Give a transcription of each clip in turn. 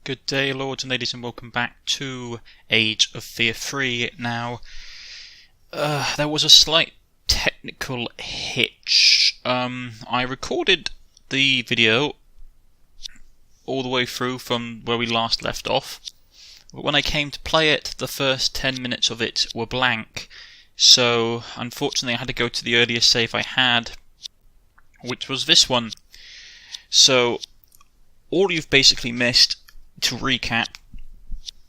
Good day, lords and ladies, and welcome back to Age of Fear 3. Now, there was a slight technical hitch. I recorded the video all the way through from where we last left off, but when I came to play it, the first 10 minutes of it were blank. So, unfortunately, I had to go to the earliest save I had, which was this one. So, all you've basically missed, to recap,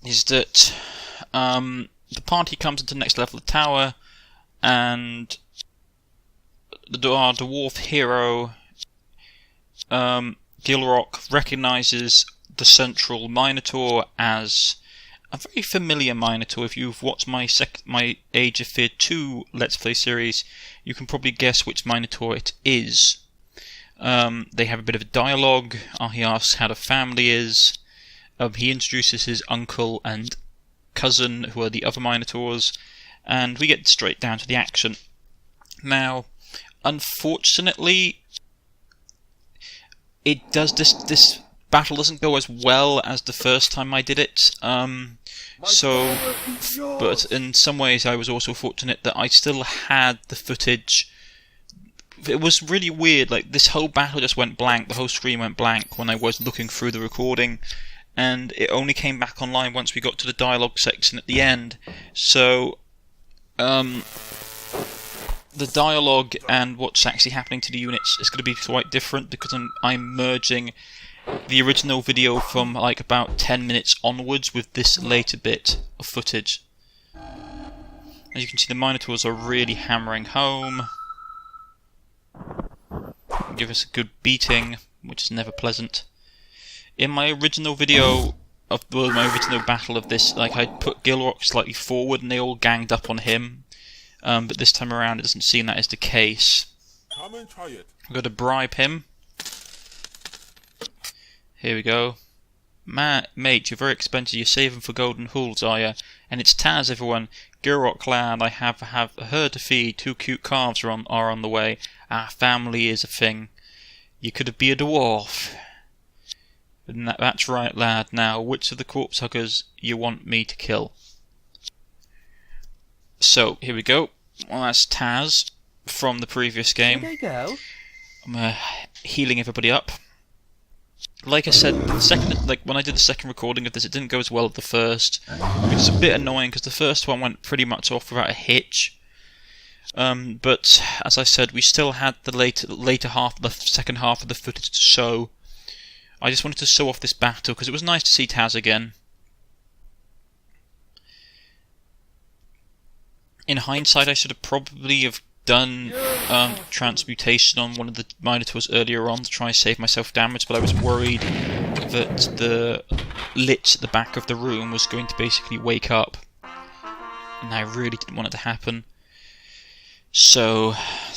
is that the party comes into the next level of the tower, and our dwarf hero, Gilrock, recognises the central Minotaur as a very familiar Minotaur. If you've watched my Age of Fear 2 Let's Play series, you can probably guess which Minotaur it is. They have a bit of a dialogue. He asks how the family is. He introduces his uncle and cousin, who are the other Minotaurs, and we get straight down to the action. Now, unfortunately, this battle doesn't go as well as the first time I did it. But in some ways, I was also fortunate that I still had the footage. It was really weird. Like, this whole battle just went blank. The whole screen went blank when I was looking through the recording. And it only came back online once we got to the dialogue section at the end. So, the dialogue and what's actually happening to the units is going to be quite different, because I'm merging the original video from like about 10 minutes onwards with this later bit of footage. As you can see, the Minotaurs are really hammering home. Give us a good beating, which is never pleasant. In my original video my original battle of this, like, I put Gilrock slightly forward and they all ganged up on him. But this time around it doesn't seem that is the case. Come and try it. I've got to bribe him. Here we go. Mate, you're very expensive. You're saving for golden hools, are you? And it's Taz, everyone. Gilrock lad, I have a herd to feed. 2 cute calves are on the way. Our family is a thing. You could be a dwarf. And that's right, lad. Now, which of the corpse huggers you want me to kill? So, here we go. Well, that's Taz from the previous game. There you go. I'm healing everybody up. Like I said, when I did the second recording of this, it didn't go as well as the first, which is a bit annoying because the first one went pretty much off without a hitch. But as I said, we still had the later half, the second half of the footage to show. I just wanted to show off this battle because it was nice to see Taz again. In hindsight, I should have probably have done transmutation on one of the Minotaurs earlier on to try and save myself damage, but I was worried that the lich at the back of the room was going to basically wake up, and I really didn't want it to happen. So,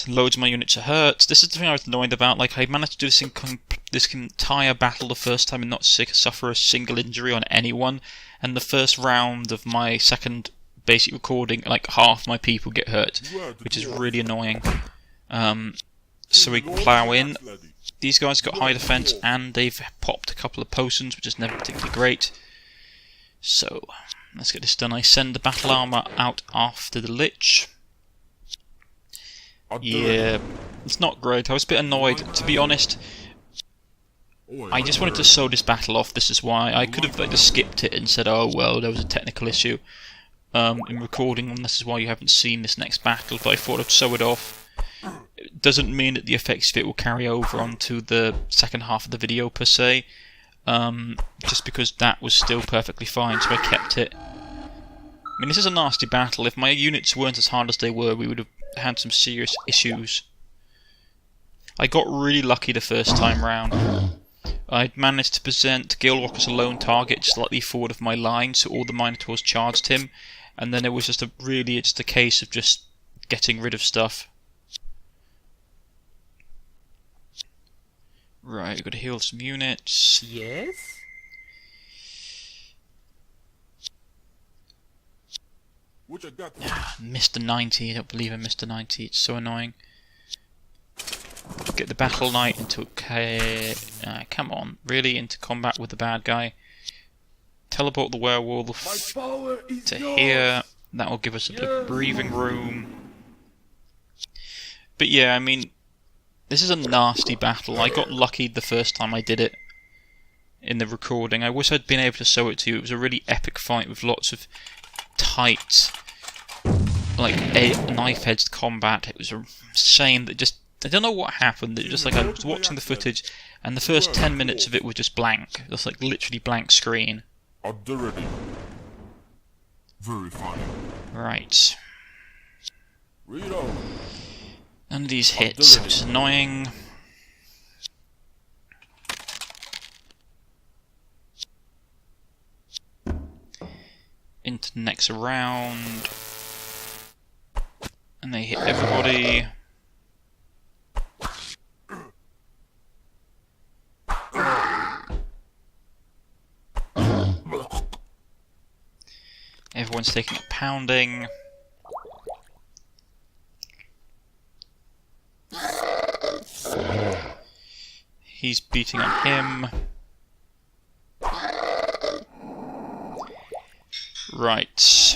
loads of my units are hurt. This is the thing I was annoyed about. Like, I managed to do this entire battle the first time and not suffer a single injury on anyone, and the first round of my second basic recording, like, half my people get hurt, which is really annoying. So we plow in. These guys got high defense, and they've popped a couple of potions, which is never particularly great. So, let's get this done. I send the battle armor out after the lich. Yeah, it's not great. I was a bit annoyed, to be honest. I just wanted to show this battle off. This is why. I could have just skipped it and said, oh well, there was a technical issue in recording, and this is why you haven't seen this next battle, but I thought I'd show it off. It doesn't mean that the effects of it will carry over onto the second half of the video per se, just because that was still perfectly fine, so I kept it. I mean, this is a nasty battle. If my units weren't as hard as they were, we would have had some serious issues. I got really lucky the first time round. I'd managed to present Gilrock as a lone target slightly forward of my line, so all the Minotaurs charged him, and then it was just a case of just getting rid of stuff. Right, we've got to heal some units. Yes? Mr. 90, I don't believe I missed a 90, it's so annoying. Get the Battle Knight into come on, really, into combat with the bad guy. teleport the werewolf to here. That will give us a bit of breathing room. But yeah, I mean, this is a nasty battle. I got lucky the first time I did it in the recording. I wish I'd been able to show it to you. It was a really epic fight with lots of tight, like, knife-edged combat. It was a shame that just... I don't know what happened. It just like I was watching the footage, and the first 10 minutes of it were just blank. Just like literally blank screen. Very funny. Right. None of these hits, which is annoying. Into the next round. And they hit everybody. Everyone's taking a pounding. He's beating on him. Right.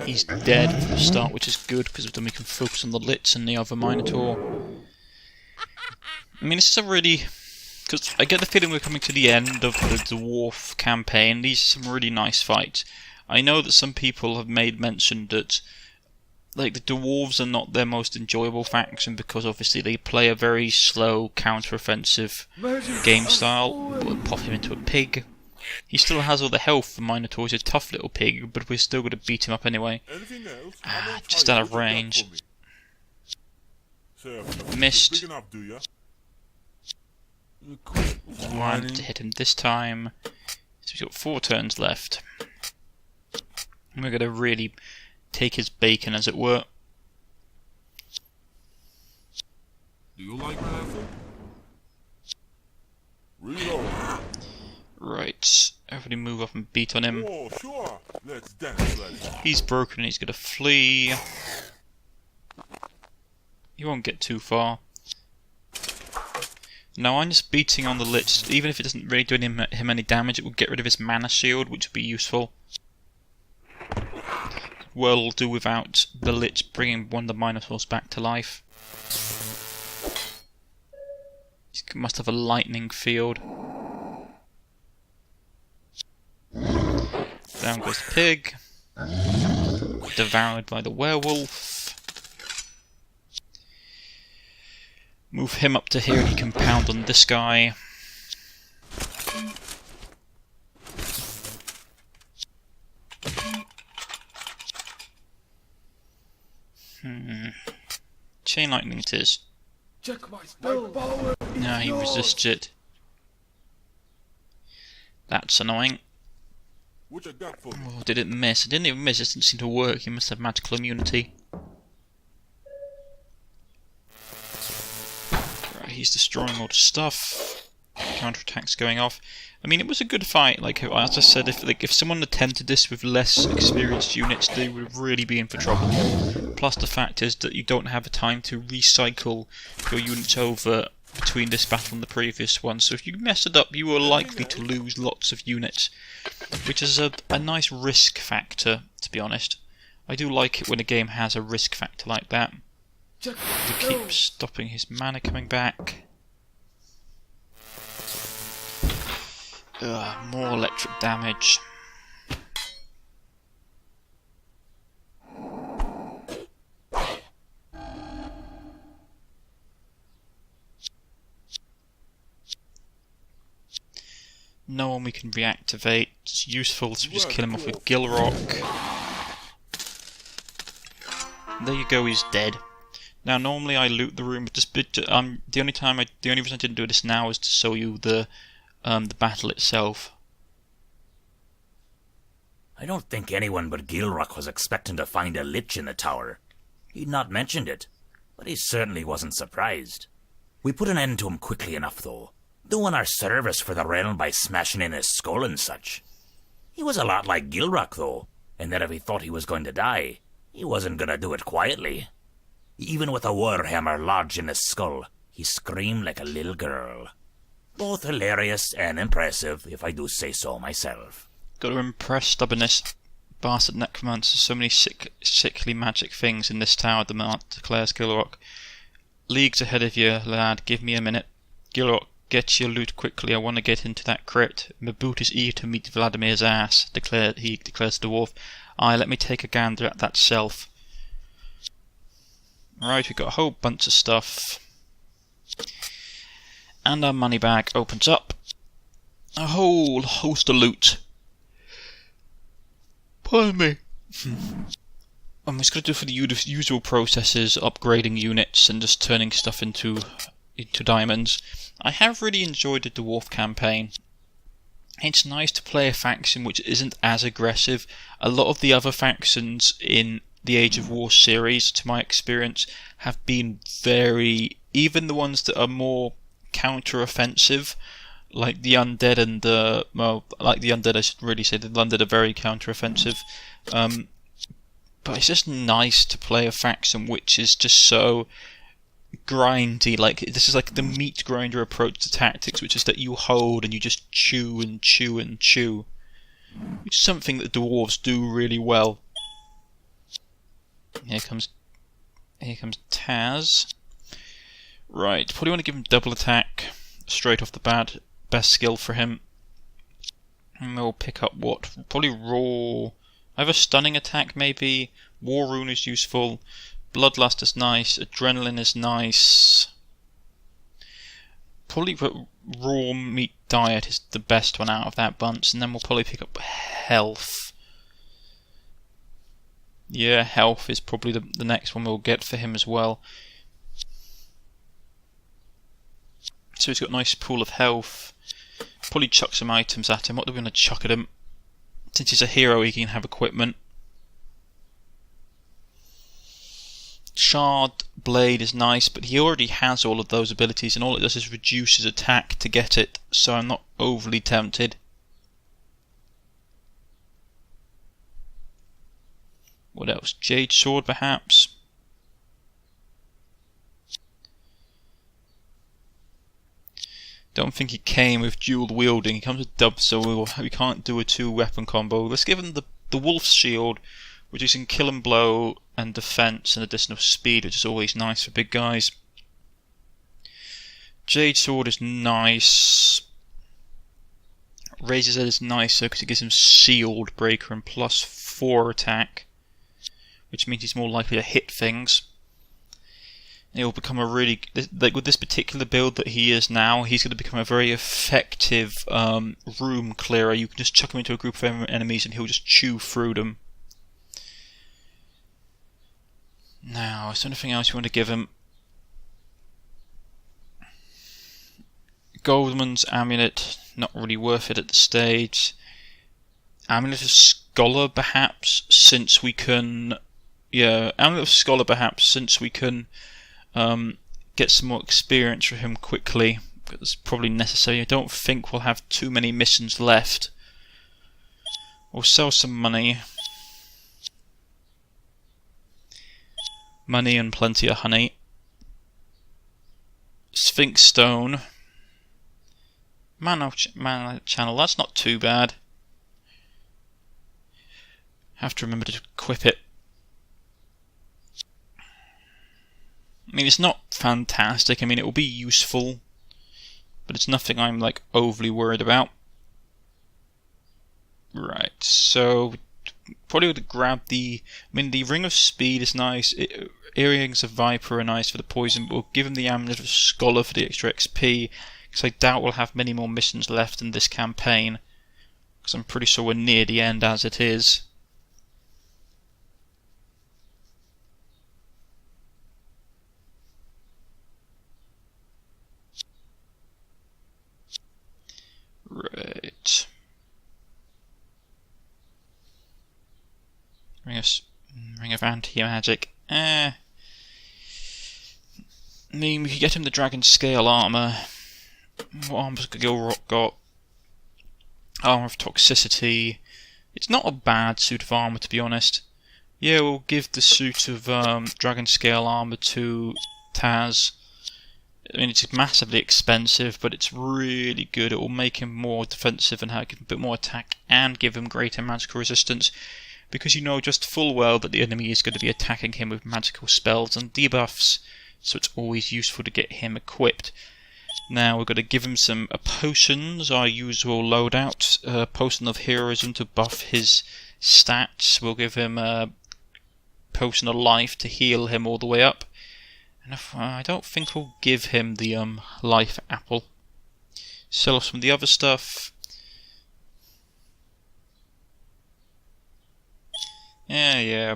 He's dead from the start, which is good, because then we can focus on the Lich and the other Minotaur. I mean, this is a really... Because I get the feeling we're coming to the end of the Dwarf campaign. These are some really nice fights. I know that some people have made mention that like the Dwarves are not their most enjoyable faction because obviously they play a very slow, counter-offensive game style. But pop him into a pig. He still has all the health for Minotaur. He's a tough little pig, but we're still going to beat him up anyway. Just out of range. Missed. Wanted to hit him this time. So we've got 4 turns left. And we're going to really take his bacon, as it were. Do you like rifle? Reload. Right. Everybody move up and beat on him. Oh, sure. Let's dance, buddy. He's broken and he's going to flee. He won't get too far. Now I'm just beating on the Lich. Even if it doesn't really do him any damage, it will get rid of his mana shield, which will be useful. We'll do without the Lich bringing one of the Minotaurs back to life. He must have a lightning field. Down goes the pig. Devoured by the werewolf. Move him up to here and he can pound on this guy. Chain lightning it is. Check my spell. No, he resists it. That's annoying. What you got for me? Oh, did it miss? It didn't even miss, it didn't seem to work. He must have magical immunity. Right, he's destroying all the stuff. Counterattacks going off. I mean, it was a good fight. Like, as I said, if someone attempted this with less experienced units, they would really be in for trouble. Plus, the fact is that you don't have the time to recycle your units over between this battle and the previous one. So if you mess it up, you are likely to lose lots of units, which is a nice risk factor, to be honest. I do like it when a game has a risk factor like that. To keep stopping his mana coming back. More electric damage. No one we can reactivate. It's useful to just kill him off with Gilrock. There you go, he's dead. Now normally I loot the room, but just the only reason I didn't do this now is to show you the battle itself. I don't think anyone but Gilrock was expecting to find a Lich in the tower. He'd not mentioned it, but he certainly wasn't surprised. We put an end to him quickly enough, though, doing our service for the realm by smashing in his skull and such. He was a lot like Gilrock, though, in that if he thought he was going to die, he wasn't going to do it quietly. Even with a warhammer lodged in his skull, he screamed like a little girl. Both hilarious and impressive, if I do say so myself. Got to impress stubbornness. Bastard necromancer, so many sickly magic things in this tower, declares Gilrock. Leagues ahead of you, lad, give me a minute. Gilrock, get your loot quickly, I want to get into that crypt. My boot is eager to meet Vladimir's ass, declares the dwarf. Aye, let me take a gander at that self. Right, we've got a whole bunch of stuff. And our money bag opens up. A whole host of loot. Pardon me. I'm just going to do for the usual processes, upgrading units and just turning stuff into diamonds. I have really enjoyed the dwarf campaign. It's nice to play a faction which isn't as aggressive. A lot of the other factions in the Age of War series, to my experience, have been very... even the ones that are more counter-offensive, like the undead and the... well, like the undead I should really say, the undead are very counter-offensive. But it's just nice to play a faction which is just so grindy. Like, this is like the meat grinder approach to tactics, which is that you hold and you just chew and chew and chew. Which is something that dwarves do really well. Here comes Taz. Right, probably want to give him double attack straight off the bat. Best skill for him. And we'll pick up what? Probably raw. Either stunning attack maybe. War rune is useful. Bloodlust is nice. Adrenaline is nice. Probably put raw meat diet is the best one out of that bunch, and then we'll probably pick up health. Yeah, health is probably the next one we'll get for him as well. So he's got a nice pool of health. Probably chuck some items at him. What do we want to chuck at him? Since he's a hero, he can have equipment. Shard Blade is nice, but he already has all of those abilities, and all it does is reduce his attack to get it, so I'm not overly tempted. What else? Jade Sword, perhaps? Don't think he came with dual wielding. He comes with dub, so we can't do a 2-weapon combo. Let's give him the Wolf's Shield, reducing kill and blow and defense and additional speed, which is always nice for big guys. Jade Sword is nice. Razor's Edge is nicer because it gives him Shield Breaker and +4 attack, which means he's more likely to hit things. He'll become a really, like with this particular build that he is now, he's going to become a very effective room clearer. You can just chuck him into a group of enemies and he'll just chew through them. Now, is there anything else you want to give him? Goldman's Amulet, not really worth it at this stage. Amulet of Scholar, perhaps, since we can... yeah, Amulet of Scholar, perhaps, since we can... get some more experience for him quickly. That's probably necessary. I don't think we'll have too many missions left. We'll sell some money. Money and plenty of honey. Sphinx Stone. Mana Channel, that's not too bad. Have to remember to equip it. I mean, it's not fantastic. I mean, it will be useful, but it's nothing I'm like overly worried about. Right, so probably would grab the... I mean, the Ring of Speed is nice. Earrings of Viper are nice for the poison, but we'll give him the Amulet of Scholar for the extra XP, because I doubt we'll have many more missions left in this campaign, because I'm pretty sure we're near the end as it is. Right. Ring of Anti-Magic. I mean, we could get him the Dragon Scale armor. What armor's Gilrock got? Armor of Toxicity. It's not a bad suit of armor, to be honest. Yeah, we'll give the suit of Dragon Scale armor to Taz. I mean, it's massively expensive, but it's really good. It will make him more defensive and give him a bit more attack and give him greater magical resistance, because you know just full well that the enemy is going to be attacking him with magical spells and debuffs, so it's always useful to get him equipped. Now we're going to give him some potions, our usual loadout, potion of heroism to buff his stats. We'll give him a potion of life to heal him all the way up. And I don't think we'll give him the life apple. Sell off some of the other stuff. Yeah.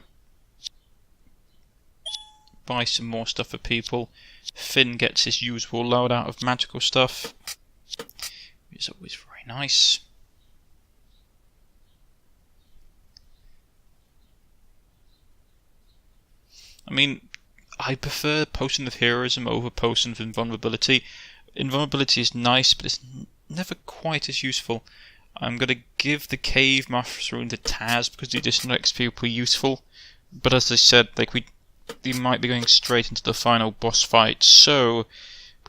Buy some more stuff for people. Finn gets his usual loadout of magical stuff. It's always very nice. I mean, I prefer Potion of Heroism over Potion of Invulnerability. Invulnerability is nice, but it's never quite as useful. I'm going to give the Cave Mushroom to Taz because the additional XP will be useful. But as I said, we might be going straight into the final boss fight, so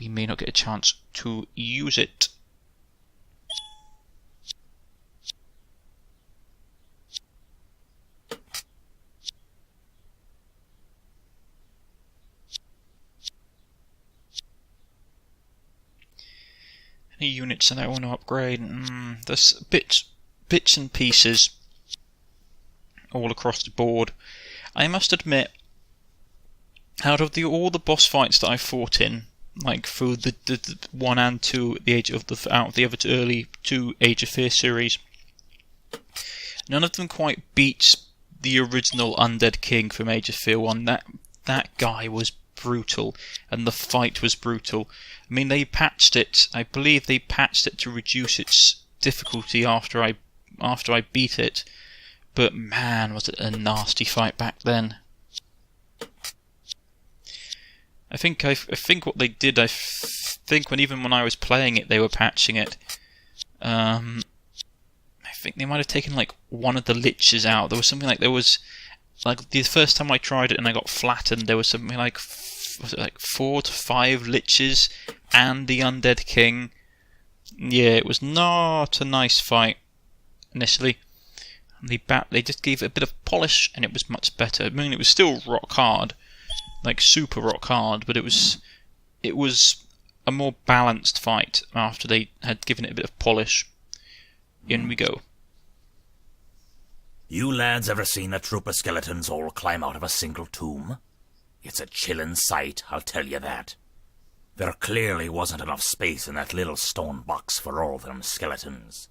we may not get a chance to use it. Any units that I want to upgrade? There's bits and pieces all across the board. I must admit, out of all the boss fights that I fought in, like through the 1 and 2, out of the other early 2 Age of Fear series, none of them quite beats the original Undead King from Age of Fear 1. That guy was brutal, and the fight was brutal. I mean, they patched it. I believe they patched it to reduce its difficulty after I beat it. But man, was it a nasty fight back then. I think what they did. I think when I was playing it, they were patching it. I think they might have taken like one of the liches out. There was something like the first time I tried it and I got flattened. There was something like 4 to 5 liches and the Undead King. Yeah, it was not a nice fight initially. They just gave it a bit of polish and it was much better. I mean, it was still rock hard, like super rock hard, but it was a more balanced fight after they had given it a bit of polish. In we go. You lads ever seen a troop of skeletons all climb out of a single tomb? It's a chillin' sight, I'll tell you that. There clearly wasn't enough space in that little stone box for all them skeletons.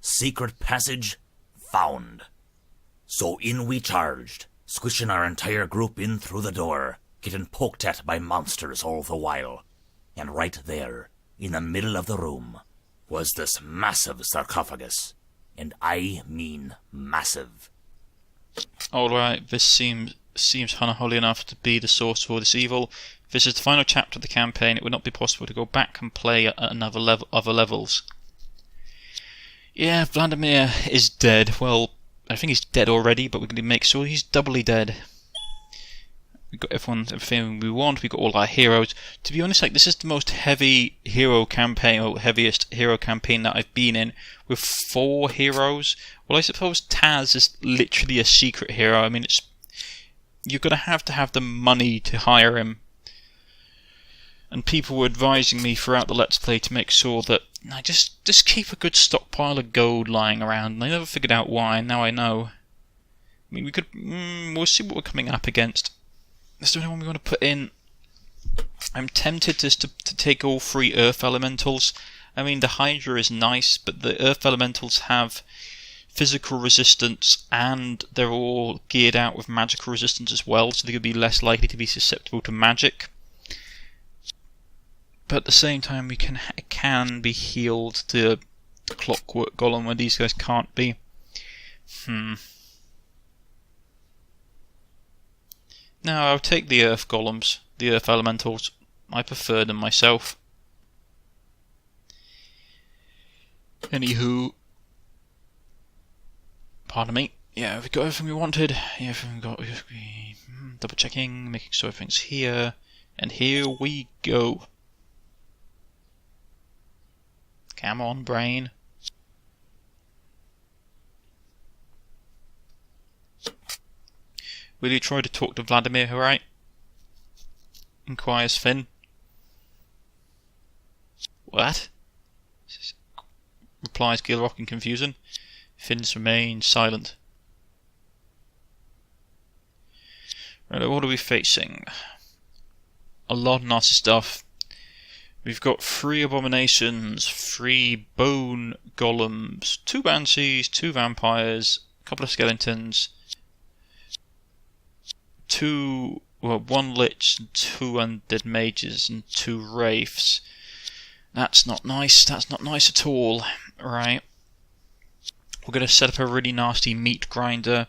Secret passage found. So in we charged, squishing our entire group in through the door, getting poked at by monsters all the while. And right there, in the middle of the room, was this massive sarcophagus. And I mean massive. Alright, this seems unholy enough to be the source for this evil. If this is the final chapter of the campaign, it would not be possible to go back and play at other levels. Yeah, Vladimir is dead. Well, I think he's dead already, but we're going to make sure he's doubly dead. We've got everything we want. We've got all our heroes. To be honest, this is the most heavy hero campaign, or heaviest hero campaign that I've been in, with 4 heroes. Well, I suppose Taz is literally a secret hero. I mean, you're going to have the money to hire him. And people were advising me throughout the Let's Play to make sure that I just keep a good stockpile of gold lying around. And I never figured out why, and now I know. I mean, we'll see what we're coming up against. Is there anyone we want to put in? I'm tempted just to take all 3 Earth Elementals. I mean, the Hydra is nice, but the Earth Elementals have physical resistance, and they're all geared out with magical resistance as well, so they're going to be less likely to be susceptible to magic. But at the same time, we can be healed to the Clockwork Golem, where these guys can't be. No, I'll take the Earth Golems, the Earth Elementals. I prefer them myself. Anywho, pardon me. Yeah, we've got everything we wanted. Yeah, everything we got. Double checking, making sure everything's here, and here we go. Come on, brain. Will you try to talk to Vladimir, alright? Inquires Finn. What? Replies Gilrock in confusion. Finn's remained silent. Right, what are we facing? A lot of nasty stuff. We've got 3 abominations, 3 bone golems, 2 banshees, 2 vampires, a couple of skeletons, 1 lich, 2 undead mages, and 2 wraiths. That's not nice. That's not nice at all. Right. We're going to set up a really nasty meat grinder.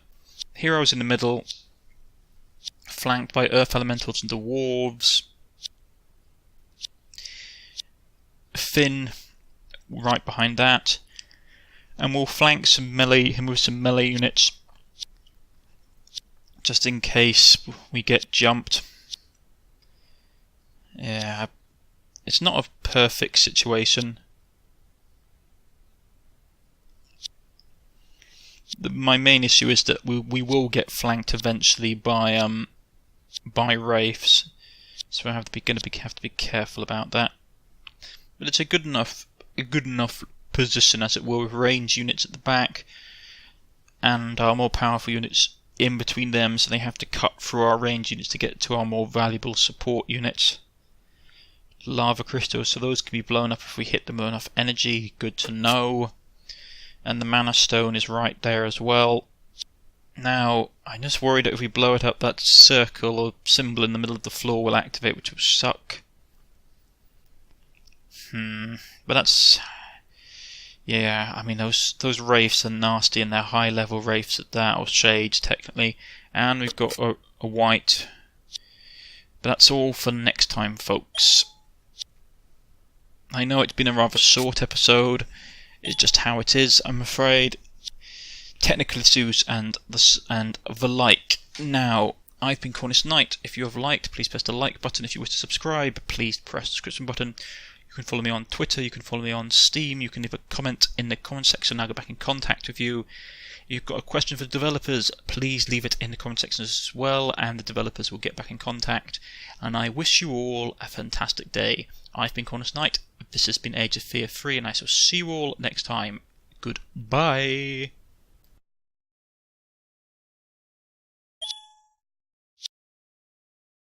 Heroes in the middle, flanked by earth elementals and dwarves. Finn right behind that, and we'll flank him with some melee units just in case we get jumped. Yeah, it's not a perfect situation. My main issue is that we will get flanked eventually by wraiths, so I have to be careful about that. But it's a good enough position, as it were, with range units at the back and our more powerful units in between them, so they have to cut through our range units to get to our more valuable support units. Lava crystals, so those can be blown up if we hit them with enough energy. Good to know. And the mana stone is right there as well. Now, I'm just worried that if we blow it up, that circle or symbol in the middle of the floor will activate, which will suck. But that's... yeah, I mean, those wraiths are nasty, and they're high-level wraiths at that, or shades, technically. And we've got a white. But that's all for next time, folks. I know it's been a rather short episode. It's just how it is, I'm afraid. Technical issues and the like. Now, I've been Cornish-Knight. If you have liked, please press the like button. If you wish to subscribe, please press the subscription button. You can follow me on Twitter, you can follow me on Steam, you can leave a comment in the comment section, I'll get back in contact with you. If you've got a question for the developers, please leave it in the comment section as well, and the developers will get back in contact. And I wish you all a fantastic day. I've been Cornish-Knight, this has been Age of Fear 3, and I shall see you all next time. Goodbye.